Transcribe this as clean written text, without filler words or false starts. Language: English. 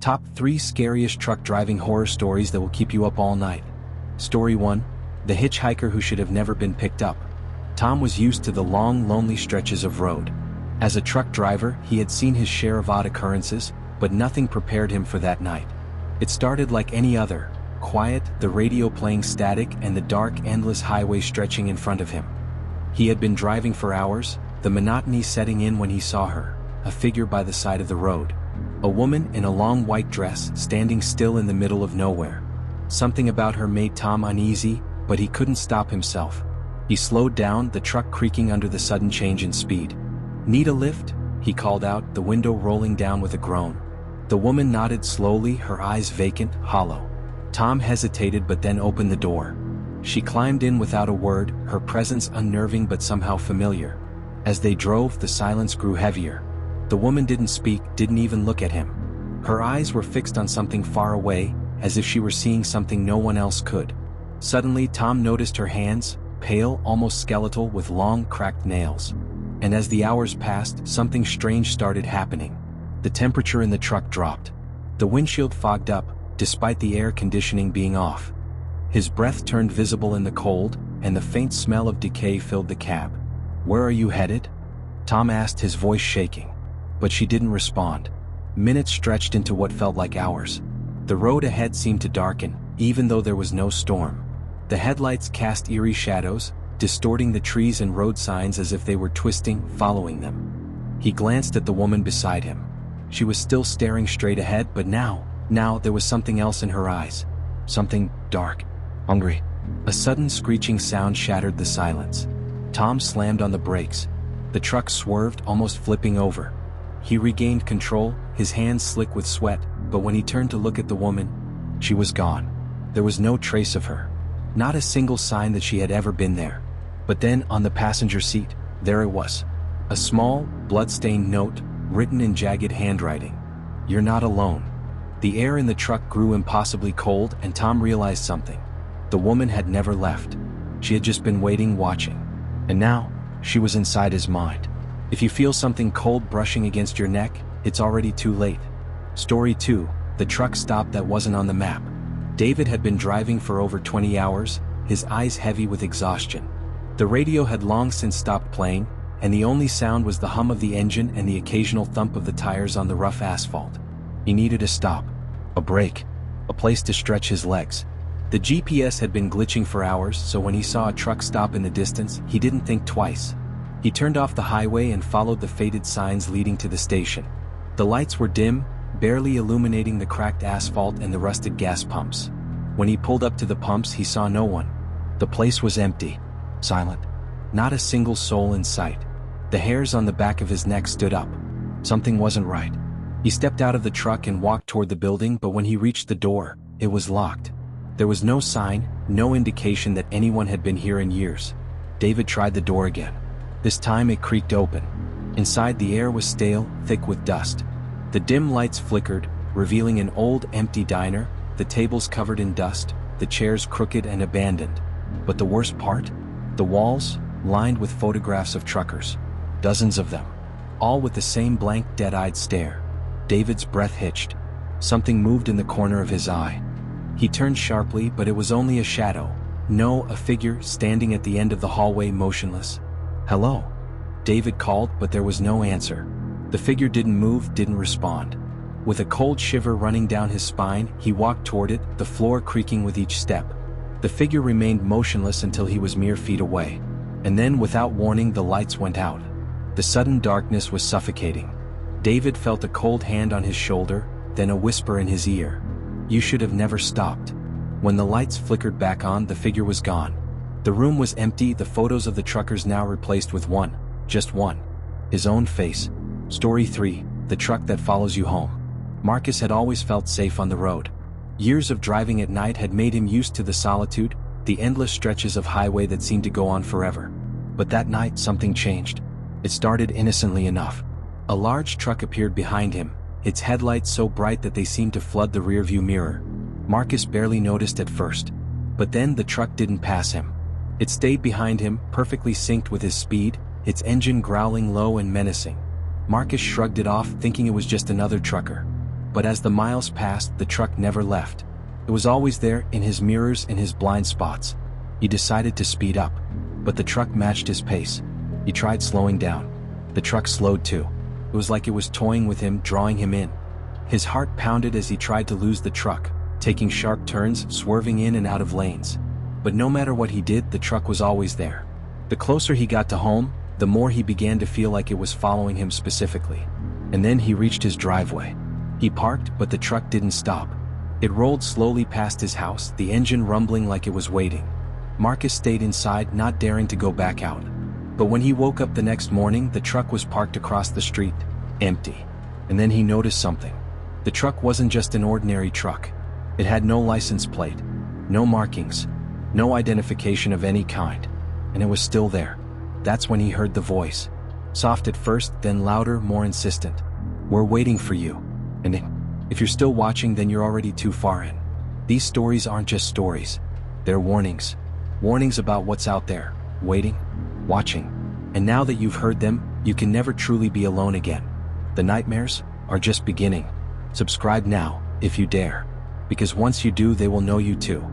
Top 3 Scariest Truck Driving Horror Stories That Will Keep You Up All Night. Story 1. The Hitchhiker Who Should Have Never Been Picked Up. Tom was used to the long, lonely stretches of road. As a truck driver, he had seen his share of odd occurrences, but nothing prepared him for that night. It started like any other, quiet, the radio playing static and the dark, endless highway stretching in front of him. He had been driving for hours, the monotony setting in when he saw her, a figure by the side of the road. A woman in a long white dress standing still in the middle of nowhere. Something about her made Tom uneasy, but he couldn't stop himself. He slowed down, the truck creaking under the sudden change in speed. "Need a lift?" he called out, the window rolling down with a groan. The woman nodded slowly, her eyes vacant, hollow. Tom hesitated but then opened the door. She climbed in without a word, her presence unnerving but somehow familiar. As they drove, the silence grew heavier. The woman didn't speak, didn't even look at him. Her eyes were fixed on something far away, as if she were seeing something no one else could. Suddenly, Tom noticed her hands, pale, almost skeletal, with long, cracked nails. And as the hours passed, something strange started happening. The temperature in the truck dropped. The windshield fogged up, despite the air conditioning being off. His breath turned visible in the cold, and the faint smell of decay filled the cab. "Where are you headed?" Tom asked, his voice shaking. But she didn't respond. Minutes stretched into what felt like hours. The road ahead seemed to darken, even though there was no storm. The headlights cast eerie shadows, distorting the trees and road signs as if they were twisting, following them. He glanced at the woman beside him. She was still staring straight ahead, but now there was something else in her eyes. Something dark, hungry. A sudden screeching sound shattered the silence. Tom slammed on the brakes. The truck swerved, almost flipping over. He regained control, his hands slick with sweat, but when he turned to look at the woman, she was gone. There was no trace of her. Not a single sign that she had ever been there. But then, on the passenger seat, there it was. A small, blood-stained note, written in jagged handwriting. "You're not alone." The air in the truck grew impossibly cold, and Tom realized something. The woman had never left. She had just been waiting, watching. And now, she was inside his mind. If you feel something cold brushing against your neck, it's already too late. Story 2. The truck stop that wasn't on the map. David had been driving for over 20 hours, his eyes heavy with exhaustion. The radio had long since stopped playing, and the only sound was the hum of the engine and the occasional thump of the tires on the rough asphalt. He needed a stop, a break, a place to stretch his legs. The GPS had been glitching for hours, so when he saw a truck stop in the distance, he didn't think twice. He turned off the highway and followed the faded signs leading to the station. The lights were dim, barely illuminating the cracked asphalt and the rusted gas pumps. When he pulled up to the pumps, he saw no one. The place was empty, silent. Not a single soul in sight. The hairs on the back of his neck stood up. Something wasn't right. He stepped out of the truck and walked toward the building, but when he reached the door, it was locked. There was no sign, no indication that anyone had been here in years. David tried the door again. This time it creaked open. Inside, the air was stale, thick with dust. The dim lights flickered, revealing an old, empty diner, the tables covered in dust, the chairs crooked and abandoned. But the worst part? The walls, lined with photographs of truckers. Dozens of them. All with the same blank, dead-eyed stare. David's breath hitched. Something moved in the corner of his eye. He turned sharply, but it was only a shadow. No, a figure standing at the end of the hallway, motionless. "Hello?" David called, but there was no answer. The figure didn't move, didn't respond. With a cold shiver running down his spine, he walked toward it, the floor creaking with each step. The figure remained motionless until he was mere feet away. And then, without warning, the lights went out. The sudden darkness was suffocating. David felt a cold hand on his shoulder, then a whisper in his ear. "You should have never stopped." When the lights flickered back on, the figure was gone. The room was empty, the photos of the truckers now replaced with one, just one. His own face. Story 3. The truck that follows you home. Marcus had always felt safe on the road. Years of driving at night had made him used to the solitude, the endless stretches of highway that seemed to go on forever. But that night, something changed. It started innocently enough. A large truck appeared behind him, its headlights so bright that they seemed to flood the rearview mirror. Marcus barely noticed at first. But then the truck didn't pass him. It stayed behind him, perfectly synced with his speed, its engine growling low and menacing. Marcus shrugged it off, thinking it was just another trucker. But as the miles passed, the truck never left. It was always there, in his mirrors, in his blind spots. He decided to speed up, but the truck matched his pace. He tried slowing down. The truck slowed too. It was like it was toying with him, drawing him in. His heart pounded as he tried to lose the truck, taking sharp turns, swerving in and out of lanes. But no matter what he did, the truck was always there. The closer he got to home, the more he began to feel like it was following him specifically. And then he reached his driveway. He parked, but the truck didn't stop. It rolled slowly past his house, the engine rumbling like it was waiting. Marcus stayed inside, not daring to go back out. But when he woke up the next morning, the truck was parked across the street, empty. And then he noticed something. The truck wasn't just an ordinary truck. It had no license plate, no markings, no identification of any kind. And it was still there. That's when he heard the voice. Soft at first, then louder, more insistent. "We're waiting for you." And if you're still watching, then you're already too far in. These stories aren't just stories. They're warnings. Warnings about what's out there, waiting, watching. And now that you've heard them, you can never truly be alone again. The nightmares are just beginning. Subscribe now, if you dare. Because once you do, they will know you too.